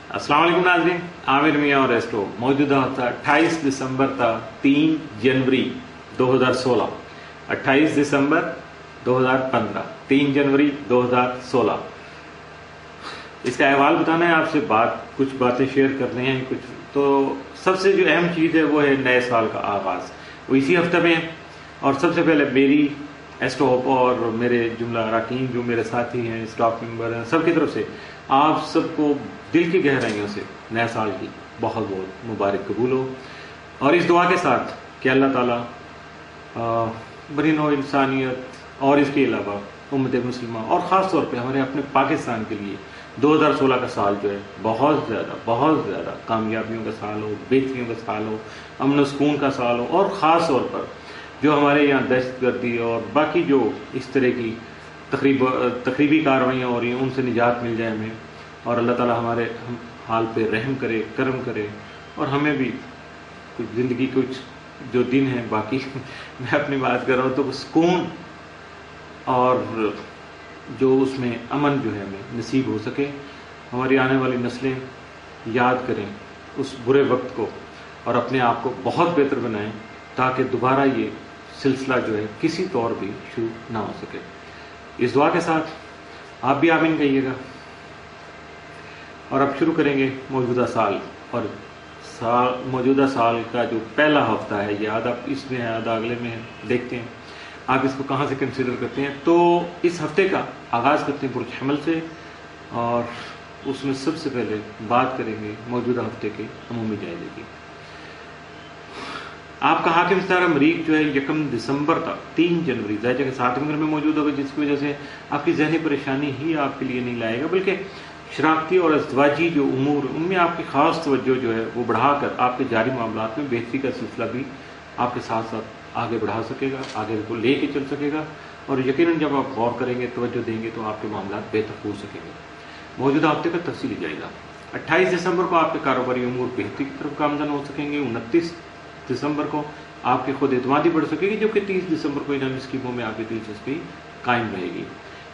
अस्सलाम वालेकुम नाज़रीन, आमिर मियाँ और रेस्टो। मौजूदा हफ्ता 28 दिसंबर था 3 जनवरी 2016, 28 दिसंबर 2015, 3 जनवरी 2016। इसका अहवाल बताना है आपसे, कुछ बातें शेयर करनी हैं कुछ। तो सबसे जो अहम चीज़ है वो है नए साल का आगाज़, वो इसी हफ्ते में है। और सबसे पहले मेरी एस्ट्रो होप और मेरे जुमला अराकीन जो मेरे साथी हैं, स्टाफ मेंबर हैं, सबकी तरफ से आप सबको दिल की गहराइयों से नए साल की बहुत बहुत मुबारक कबूल हो। और इस दुआ के साथ कि अल्लाह ताला बरीनो इंसानियत और इसके अलावा उम्मत मुस्लिमा और ख़ास तौर पे हमारे अपने पाकिस्तान के लिए 2016 का साल जो है बहुत ज़्यादा कामयाबियों का साल हो, बेहतरियों का साल हो, अमन सुकून का साल हो। और ख़ास तौर पर जो हमारे यहाँ दहशतगर्दी और बाकी जो इस तरह की तकरीबी कार्रवाइयाँ हो रही हैं उनसे निजात मिल जाए हमें, और अल्लाह ताला हमारे हाल पे रहम करे, करम करे, और हमें भी कुछ ज़िंदगी कुछ जो दिन है बाकी मैं अपनी बात कर रहा हूँ तो सुकून और जो उसमें अमन जो है हमें नसीब हो सके। हमारी आने वाली नस्लें याद करें उस बुरे वक्त को और अपने आप को बहुत बेहतर बनाएं ताकि दोबारा ये सिलसिला जो है किसी तौर भी शुरू ना हो सके। इस दुआ के साथ आप भी आमीन कहिएगा। और अब शुरू करेंगे मौजूदा साल। और मौजूदा साल का जो पहला हफ्ता है, ये आधा इसमें है आधा अगले में है, देखते हैं आप इसको कहाँ से कंसिडर करते हैं। तो इस हफ्ते का आगाज़ करते हैं बुर्ज हमल से, और उसमें सबसे पहले बात करेंगे मौजूदा हफ्ते के अमूमी जायजे की। आपका हाकिम सितारा मरीख जो है 1 दिसंबर तक 3 जनवरी जायजे के 7वें घर में मौजूद होगा, जिसकी वजह से आपकी जहनी परेशानी ही आपके लिए नहीं लाएगा, बल्कि शराकती और अज़दवाजी जो उमूर उनमें आपकी ख़ास तवज्जो जो है वो बढ़ाकर आपके जारी मामलात में बेहतरी का सिलसिला भी आपके साथ साथ आगे बढ़ा सकेगा, आगे को ले कर चल सकेगा। और यकीनन जब आप गौर करेंगे, तवज्जो देंगे तो आपके मामलात बेहतर हो सकेंगे। मौजूदा हफ्ते का तफसीली जायजा। 28 दिसंबर को आपके कारोबारी उमूर बेहतरी की तरफ गामजन हो सकेंगे। 29 दिसंबर को आपकी खुद एतमादी बढ़ सकेगी, जबकि 30 दिसंबर को इनामी स्कीमों में आपकी दिलचस्पी कायम रहेगी।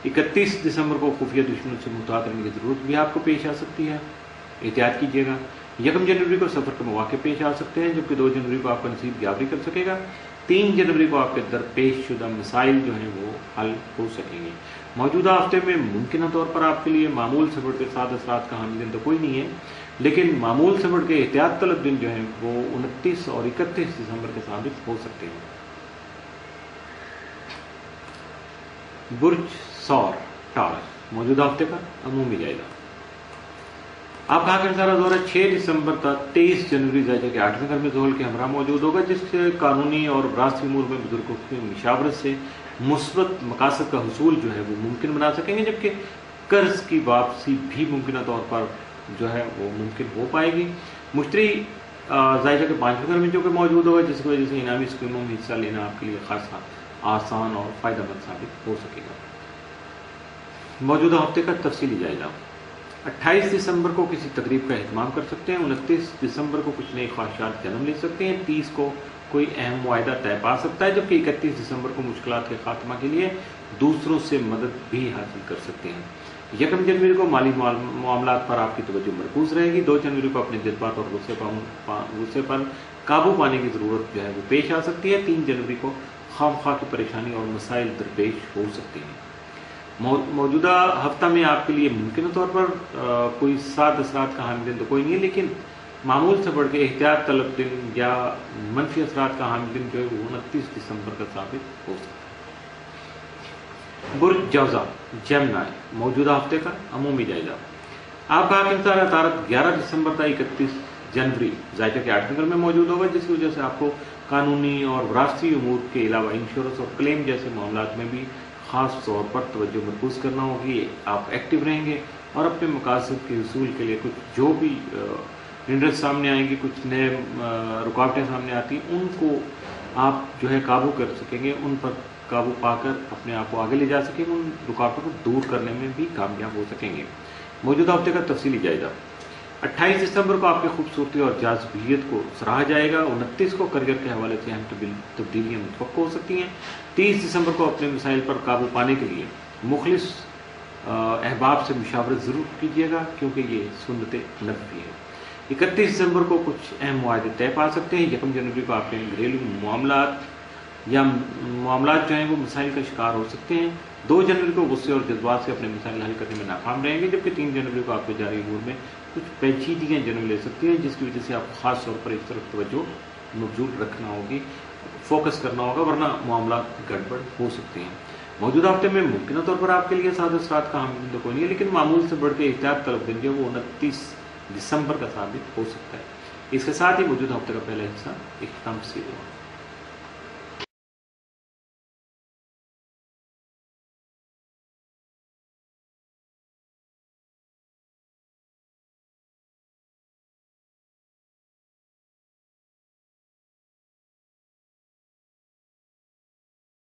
31 दिसंबर को खुफिया दुश्मनों से मुहतात रहने की जरूरत भी आपको पेश आ सकती है, एहतियात कीजिएगा। 1 जनवरी को सफर के मौके पेश आ सकते हैं, जबकि 2 जनवरी को आपका नसीब याबरी कर सकेगा। 3 जनवरी को आपके दरपेश शुदा मसाइल जो हैं वो हल हो सकेंगे। मौजूदा हफ्ते में मुमकिन तौर पर आपके लिए मामूल से बढ़ के 7 असरात का हामिल दिन तो कोई नहीं है, लेकिन मामूल से बढ़ के एहतियात तलब दिन जो हैं वो 29 और 31 दिसंबर के साबित हो सकते हैं। बुर्ज सौर टारस मौजूदा हफ्ते का अमूमी जायजा। आपका हाकिम सितारा दौरा 6 दिसंबर तक 23 जनवरी जायजा के 8वें घर में ज़ोहल के हमरा मौजूद होगा, जिससे कानूनी और विरासती उमूर में बुजुर्गों की मुशावरत से मुस्बत मकासद का हुसूल जो है वो मुमकिन बना सकेंगे, जबकि कर्ज की वापसी भी मुमकिन तौर पर जो है वो मुमकिन हो पाएगी। मुश्तरी जायजा के 5वें घर में जो कि मौजूद होगा, जिसकी वजह से इनामी स्कीमों में हिस्सा लेना आपके लिए खासा आसान और फ़ायदेमंद साबित हो सकेगा। मौजूदा हफ्ते का तफसीली जायजा। 28 दिसंबर को किसी तकरीब का एहतमाम कर सकते हैं। 29 दिसंबर को कुछ नई ख्वाहिशात जन्म ले सकते हैं। 30 को कोई अहम मुआहदा तय पा सकता है, जबकि 31 दिसंबर को मुश्किलात के खात्मा के लिए दूसरों से मदद भी हासिल कर सकते हैं। 1 जनवरी को माली मामलात पर आपकी तवज्जो मरकूज रहेगी। 2 जनवरी को अपने जज्बात और गुस्से पर काबू पाने की ज़रूरत जो है वो पेश आ सकती है। 3 जनवरी को खामखा की परेशानी और मसाइल दरपेश हो सकते हैं। मौजूदा हफ्ता में आपके लिए मुमकिन तौर पर कोई 7 असरात का हामिल दिन तो कोई नहीं है, लेकिन मामूल से बढ़ के एहतियात तलब दिन या मनफी असरात का हामिल दिन जो है वो 29 दिसंबर का साबित हो सकता है। बुर्ज जौज़ा जेमिनी मौजूदा हफ्ते का अमूमी जायजा। आपका हाकिम सितारा तारत 11 दिसंबर तक 31 जनवरी जायजा के 8वें घर में मौजूद होगा, जिसकी वजह से आपको कानूनी और विरासती उमूर के अलावा इंश्योरेंस और क्लेम जैसे मामलात में भी ख़ास तौर पर तवज्जो मरकूज करना होगी। आप एक्टिव रहेंगे और अपने मकासद के हसूल के लिए कुछ जो भी इंटरेस्ट सामने आएंगे, कुछ नए रुकावटें सामने आती हैं, उनको आप जो है काबू कर सकेंगे, उन पर काबू पाकर अपने आप को आगे ले जा सकेंगे, उन रुकावटों को दूर करने में भी कामयाब हो सकेंगे। मौजूदा हफ्ते का तफसीली जायजा। 28 दिसंबर को आपकी खूबसूरती और जाज़बियत को सराहा जाएगा। 29 को करियर के हवाले से अहम तब्दीलियाँ मुतवक्को हो सकती हैं। 30 दिसंबर को अपने मिसाइल पर काबू पाने के लिए मुखलिस अहबाब से मुशावरत ज़रूर कीजिएगा, क्योंकि ये सुन्नत नबवी है। 31 दिसंबर को कुछ अहम मुआहदे तय पा सकते हैं। 1 जनवरी को आपके घरेलू मामलात जो हैं वो मसाइल का शिकार हो सकते हैं। 2 जनवरी को गुस्से और जज्बात से अपने मसाइल हल करने में नाकाम रहेंगे, जबकि 3 जनवरी को आपके जारी अमूर में कुछ पेचीदगियाँ जन्म ले सकती हैं, जिसकी वजह से आपको खास तौर पर इस तरफ तवज्जो मबजूल रखना होगी, फोकस करना होगा, वरना मामला गड़बड़ हो सकते हैं। मौजूदा हफ्ते में मुमकिन तौर पर आपके लिए साद असरात का हम तो कोई नहीं है, लेकिन मामूल से बढ़ के एहतियात तलब दिन जो वो 29 दिसंबर का साबित हो सकता है। इसके साथ ही मौजूदा हफ्ते का पहला हिस्सा इख्तिताम पसीद हुआ।